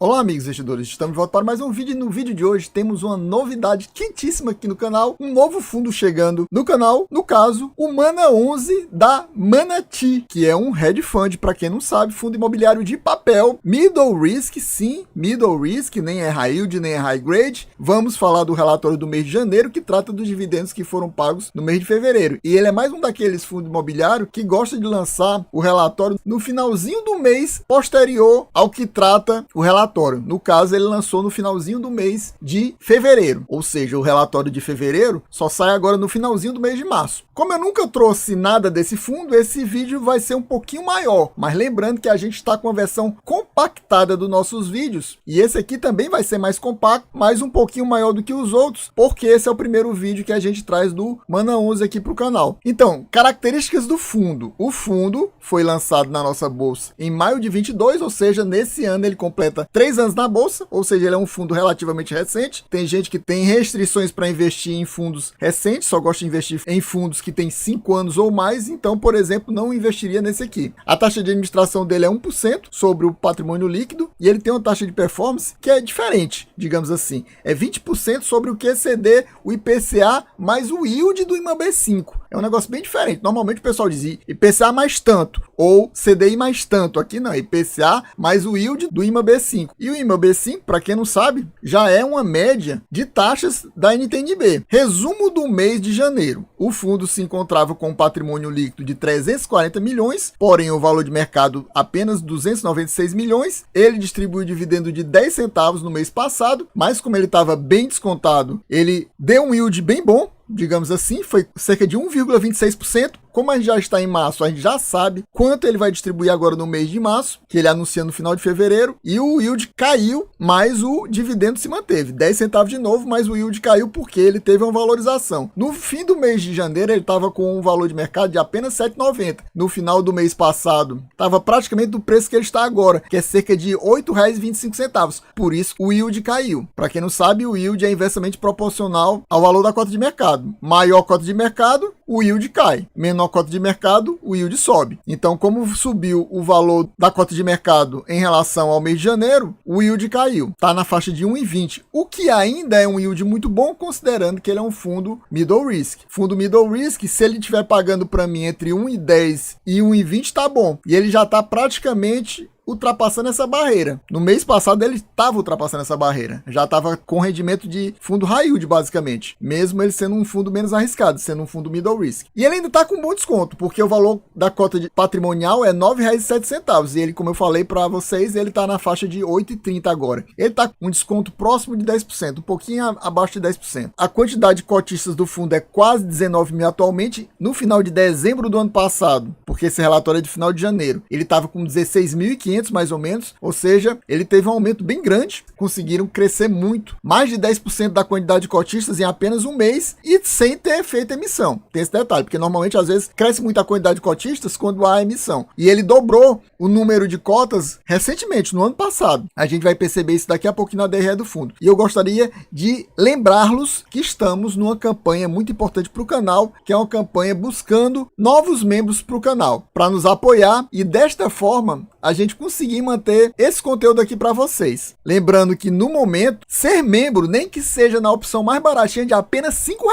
Olá amigos investidores, estamos de volta para mais um vídeo e no vídeo de hoje temos uma novidade quentíssima aqui no canal, um novo fundo chegando no canal, no caso, o Mana 11 da Manati, que é um hedge fund, para quem não sabe, fundo imobiliário de papel, middle risk, sim, middle risk, nem é high yield, nem é high grade. Vamos falar do relatório do mês de janeiro, que trata dos dividendos que foram pagos no mês de fevereiro, e ele é mais um daqueles fundos imobiliários que gosta de lançar o relatório no finalzinho do mês posterior ao que trata o relatório. No caso, ele lançou no finalzinho do mês de fevereiro, ou seja, o relatório de fevereiro só sai agora no finalzinho do mês de março. Como eu nunca trouxe nada desse fundo, esse vídeo vai ser um pouquinho maior, mas lembrando que a gente está com a versão compactada dos nossos vídeos, e esse aqui também vai ser mais compacto, mas um pouquinho maior do que os outros, porque esse é o primeiro vídeo que a gente traz do Mana 11 aqui para o canal. Então, características do fundo. O fundo foi lançado na nossa bolsa em maio de 22, ou seja, nesse ano ele completa 3 anos na bolsa, ou seja, ele é um fundo relativamente recente. Tem gente que tem restrições para investir em fundos recentes, só gosta de investir em fundos que tem 5 anos ou mais, então, por exemplo, não investiria nesse aqui. A taxa de administração dele é 1% sobre o patrimônio líquido, e ele tem uma taxa de performance que é diferente, digamos assim. É 20% sobre o QCD, o IPCA, mais o yield do IMAB5. É um negócio bem diferente. Normalmente o pessoal diz IPCA mais tanto, ou CDI mais tanto. Aqui não, IPCA mais o yield do IMAB5. E o IMAB5, para quem não sabe, já é uma média de taxas da NTN-B. Resumo do mês de janeiro. O fundo se encontrava com um patrimônio líquido de 340 milhões, porém o valor de mercado apenas 296 milhões. Ele distribuiu dividendo de 10 centavos no mês passado, mas como ele estava bem descontado, ele deu um yield bem bom, digamos assim, foi cerca de 1,26%. Como a gente já está em março, a gente já sabe quanto ele vai distribuir agora no mês de março, que ele anuncia no final de fevereiro, e o yield caiu, mas o dividendo se manteve. 10 centavos de novo, mas o yield caiu porque ele teve uma valorização. No fim do mês de janeiro, ele estava com um valor de mercado de apenas R$ 7,90. No final do mês passado, estava praticamente do preço que ele está agora, que é cerca de R$ 8,25. Por isso, o yield caiu. Para quem não sabe, o yield é inversamente proporcional ao valor da cota de mercado. Maior cota de mercado, o yield cai. Menor cota de mercado, o yield sobe. Então, como subiu o valor da cota de mercado em relação ao mês de janeiro, o yield caiu. Está na faixa de 1,20, o que ainda é um yield muito bom, considerando que ele é um fundo middle risk. Fundo middle risk, se ele estiver pagando para mim entre 1,10 e 1,20, tá bom. E ele já está praticamente ultrapassando essa barreira. No mês passado ele estava ultrapassando essa barreira. Já estava com rendimento de fundo high yield, basicamente. Mesmo ele sendo um fundo menos arriscado, sendo um fundo middle risk. E ele ainda está com um bom desconto, porque o valor da cota de patrimonial é R$ 9,07. E ele, como eu falei para vocês, ele está na faixa de R$ 8,30 agora. Ele está com um desconto próximo de 10%, um pouquinho abaixo de 10%. A quantidade de cotistas do fundo é quase 19 mil atualmente. No final de dezembro do ano passado, porque esse relatório é de final de janeiro, ele estava com 16.500 mais ou menos, ou seja, ele teve um aumento bem grande, conseguiram crescer muito, mais de 10% da quantidade de cotistas em apenas um mês e sem ter feito emissão. Tem esse detalhe, porque normalmente às vezes cresce muito a quantidade de cotistas quando há emissão. E ele dobrou o número de cotas recentemente, no ano passado. A gente vai perceber isso daqui a pouquinho na DRE do fundo. E eu gostaria de lembrá-los que estamos numa campanha muito importante para o canal, que é uma campanha buscando novos membros para o canal, para nos apoiar e desta forma a gente conseguir manter esse conteúdo aqui para vocês. Lembrando que no momento, ser membro, nem que seja na opção mais baratinha de apenas R$ 5.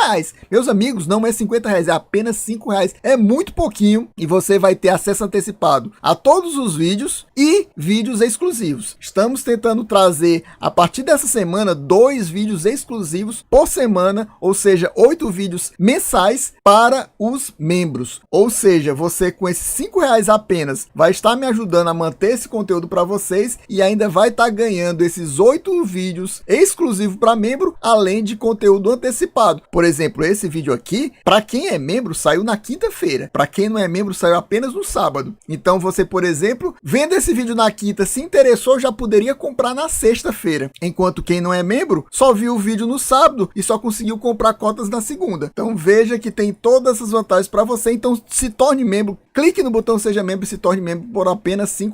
Meus amigos, não é R$ 50, é apenas R$ 5. É muito pouquinho e você vai ter acesso antecipado a todos os vídeos e vídeos exclusivos. Estamos tentando trazer, a partir dessa semana, 2 vídeos exclusivos por semana, ou seja, 8 vídeos mensais para os membros. Ou seja, você com esses R$ 5 apenas vai estar me ajudando a manter esse conteúdo para vocês e ainda vai estar ganhando esses 8 vídeos exclusivos para membro, além de conteúdo antecipado. Por exemplo, esse vídeo aqui, para quem é membro, saiu na quinta-feira. Para quem não é membro, saiu apenas no sábado. Então você, por exemplo, vendo esse vídeo na quinta, se interessou, já poderia comprar na sexta-feira. Enquanto quem não é membro, só viu o vídeo no sábado e só conseguiu comprar cotas na segunda. Então veja que tem todas essas vantagens para você. Então se torne membro, clique no botão Seja Membro e se torne membro por apenas R$ 5.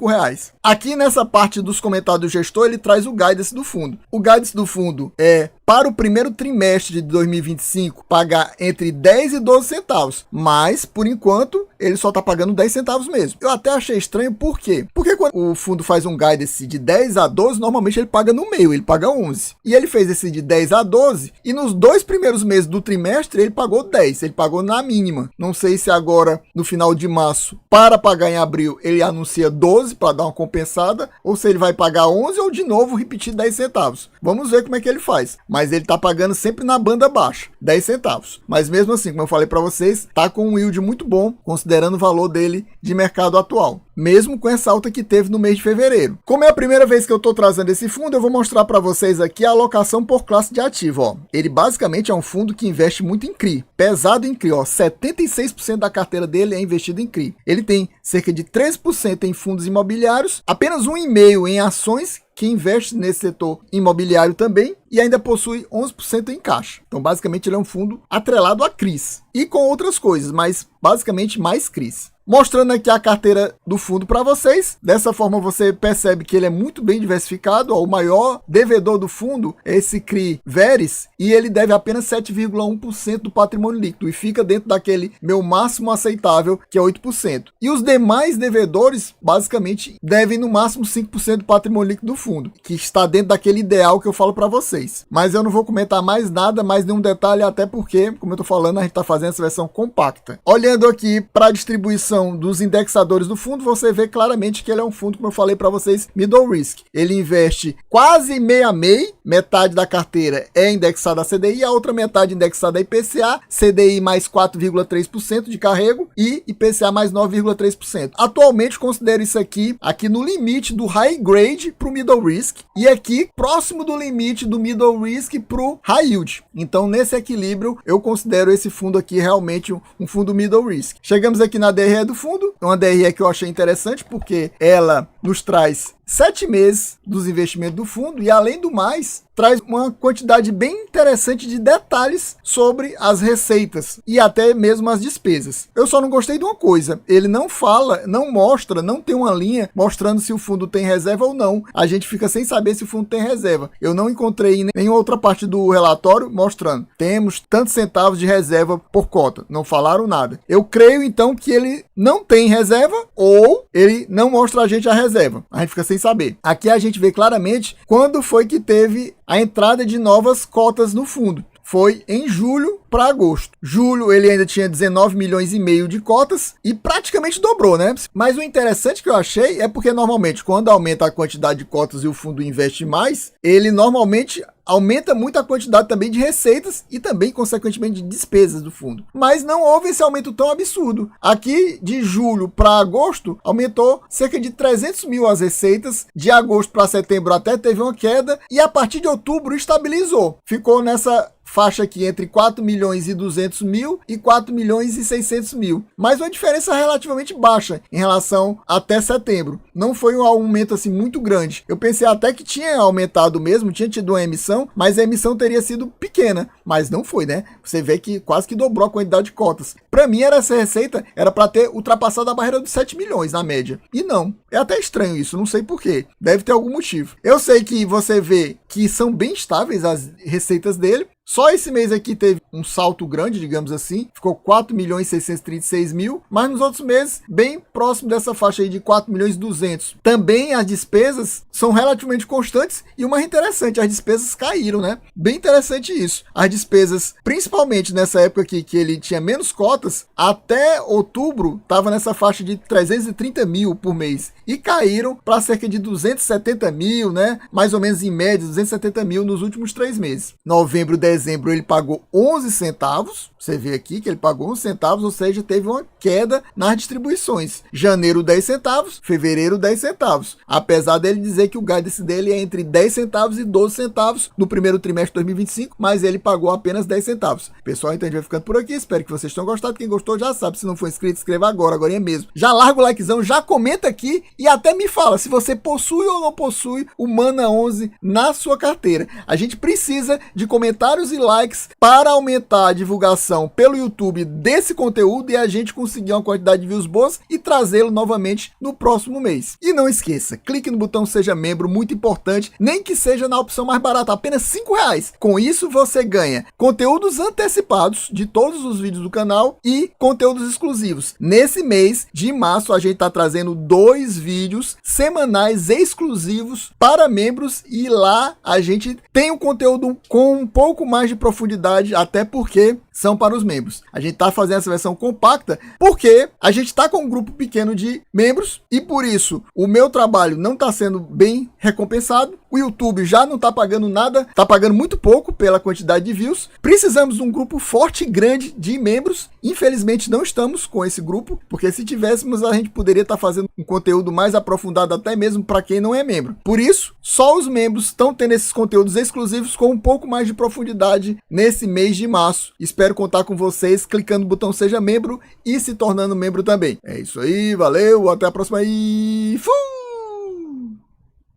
Aqui nessa parte dos comentários do gestor, ele traz o guidance do fundo. O guidance do fundo é para o primeiro trimestre de 2025 pagar entre 10 e 12 centavos, mas por enquanto ele só está pagando 10 centavos mesmo. Eu até achei estranho, por quê? Porque quando o fundo faz um guidance de 10 a 12, normalmente ele paga no meio, ele paga 11. E ele fez esse de 10 a 12 e nos 2 primeiros meses do trimestre ele pagou 10, ele pagou na mínima. Não sei se agora no final de março, para pagar em abril, ele anuncia 12 para dar uma compensada, ou se ele vai pagar 11 ou de novo repetir 10 centavos. Vamos ver como é que ele faz. Mas ele está pagando sempre na banda baixa, 10 centavos. Mas mesmo assim, como eu falei para vocês, tá com um yield muito bom, considerando o valor dele de mercado atual, mesmo com essa alta que teve no mês de fevereiro. Como é a primeira vez que eu estou trazendo esse fundo, eu vou mostrar para vocês aqui a alocação por classe de ativo. Ó. Ele basicamente é um fundo que investe muito em CRI, pesado em CRI. Ó. 76% da carteira dele é investido em CRI. Ele tem cerca de 13% em fundos imobiliários, apenas 1,5% em ações, que investe nesse setor imobiliário também, e ainda possui 11% em caixa. Então, basicamente, ele é um fundo atrelado a CRIs e com outras coisas, mas basicamente mais CRIs. Mostrando aqui a carteira do fundo para vocês. Dessa forma você percebe que ele é muito bem diversificado. Ó, o maior devedor do fundo é esse CRI Veres e ele deve apenas 7,1% do patrimônio líquido e fica dentro daquele meu máximo aceitável, que é 8%. E os demais devedores basicamente devem no máximo 5% do patrimônio líquido do fundo, que está dentro daquele ideal que eu falo para vocês. Mas eu não vou comentar mais nada, mais nenhum detalhe, até porque, como eu estou falando, a gente está fazendo essa versão compacta. Olhando aqui para a distribuição dos indexadores do fundo, você vê claramente que ele é um fundo, como eu falei para vocês, middle risk. Ele investe quase meio a meio, metade da carteira é indexada a CDI, a outra metade indexada a IPCA, CDI mais 4,3% de carrego e IPCA mais 9,3%. Atualmente considero isso aqui no limite do high grade para o middle risk e aqui próximo do limite do middle risk para o high yield. Então, nesse equilíbrio, eu considero esse fundo aqui realmente um fundo middle risk. Chegamos aqui na DRE do fundo, uma DRE que eu achei interessante porque ela nos traz 7 meses dos investimentos do fundo e, além do mais, traz uma quantidade bem interessante de detalhes sobre as receitas e até mesmo as despesas. Eu só não gostei de uma coisa, ele não fala, não mostra, não tem uma linha mostrando se o fundo tem reserva ou não. A gente fica sem saber se o fundo tem reserva. Eu não encontrei em nenhuma outra parte do relatório mostrando, temos tantos centavos de reserva por cota. Não falaram nada. Eu creio então que ele não tem reserva ou ele não mostra a gente a reserva. A gente fica sem saber. Aqui a gente vê claramente quando foi que teve a entrada de novas cotas no fundo. Foi em julho para agosto. Julho ele ainda tinha 19 milhões e meio de cotas e praticamente dobrou, né? Mas o interessante que eu achei é porque normalmente quando aumenta a quantidade de cotas e o fundo investe mais, ele normalmente aumenta muito a quantidade também de receitas e também, consequentemente, de despesas do fundo. Mas não houve esse aumento tão absurdo. Aqui, de julho para agosto, aumentou cerca de 300 mil as receitas. De agosto para setembro até teve uma queda. E a partir de outubro estabilizou. Ficou nessa faixa aqui entre 4 milhões e 200 mil e 4 milhões e 600 mil. Mas uma diferença relativamente baixa em relação até setembro. Não foi um aumento assim muito grande. Eu pensei até que tinha aumentado mesmo, tinha tido uma emissão, mas a emissão teria sido pequena. Mas não foi, né? Você vê que quase que dobrou a quantidade de cotas. Para mim, essa receita era para ter ultrapassado a barreira dos 7 milhões na média. E não. É até estranho isso, não sei porquê. Deve ter algum motivo. Eu sei que você vê que são bem estáveis as receitas dele. Só esse mês aqui teve um salto grande, digamos assim, ficou 4 milhões e 636 mil, mas nos outros meses, bem próximo dessa faixa aí de 4 milhões e 200. Também as despesas são relativamente constantes e uma interessante, as despesas caíram, né? Bem interessante isso. As despesas, principalmente nessa época aqui que ele tinha menos cotas, até outubro estava nessa faixa de 330 mil por mês e caíram para cerca de 270 mil, né? Mais ou menos em média, 270 mil nos últimos 3 meses. Novembro, dezembro ele pagou 11 centavos, você vê aqui que ele pagou 11 centavos, ou seja, teve uma queda nas distribuições. Janeiro 10 centavos, fevereiro 10 centavos, apesar dele dizer que o guidance dele é entre 10 centavos e 12 centavos no primeiro trimestre de 2025, mas ele pagou apenas 10 centavos. Pessoal, então a gente vai ficando por aqui, espero que vocês tenham gostado, quem gostou já sabe, se não for inscrito, inscreva agora é mesmo. Já larga o likezão, já comenta aqui e até me fala se você possui ou não possui o Mana 11 na sua carteira. A gente precisa de comentários comentários e likes para aumentar a divulgação pelo YouTube desse conteúdo e a gente conseguir uma quantidade de views boas e trazê-lo novamente no próximo mês. E não esqueça, clique no botão Seja Membro, muito importante, nem que seja na opção mais barata, apenas R$5. Com isso você ganha conteúdos antecipados de todos os vídeos do canal e conteúdos exclusivos. Nesse mês de março a gente está trazendo 2 vídeos semanais exclusivos para membros e lá a gente tem um conteúdo com um pouco mais de profundidade, até porque são para os membros. A gente está fazendo essa versão compacta porque a gente está com um grupo pequeno de membros e por isso o meu trabalho não está sendo bem recompensado. O YouTube já não está pagando nada, está pagando muito pouco pela quantidade de views. Precisamos de um grupo forte e grande de membros. Infelizmente não estamos com esse grupo, porque se tivéssemos a gente poderia estar fazendo um conteúdo mais aprofundado até mesmo para quem não é membro. Por isso, só os membros estão tendo esses conteúdos exclusivos com um pouco mais de profundidade nesse mês de março. Espero contar com vocês clicando no botão Seja Membro e se tornando membro também. É isso aí, valeu, até a próxima e fui!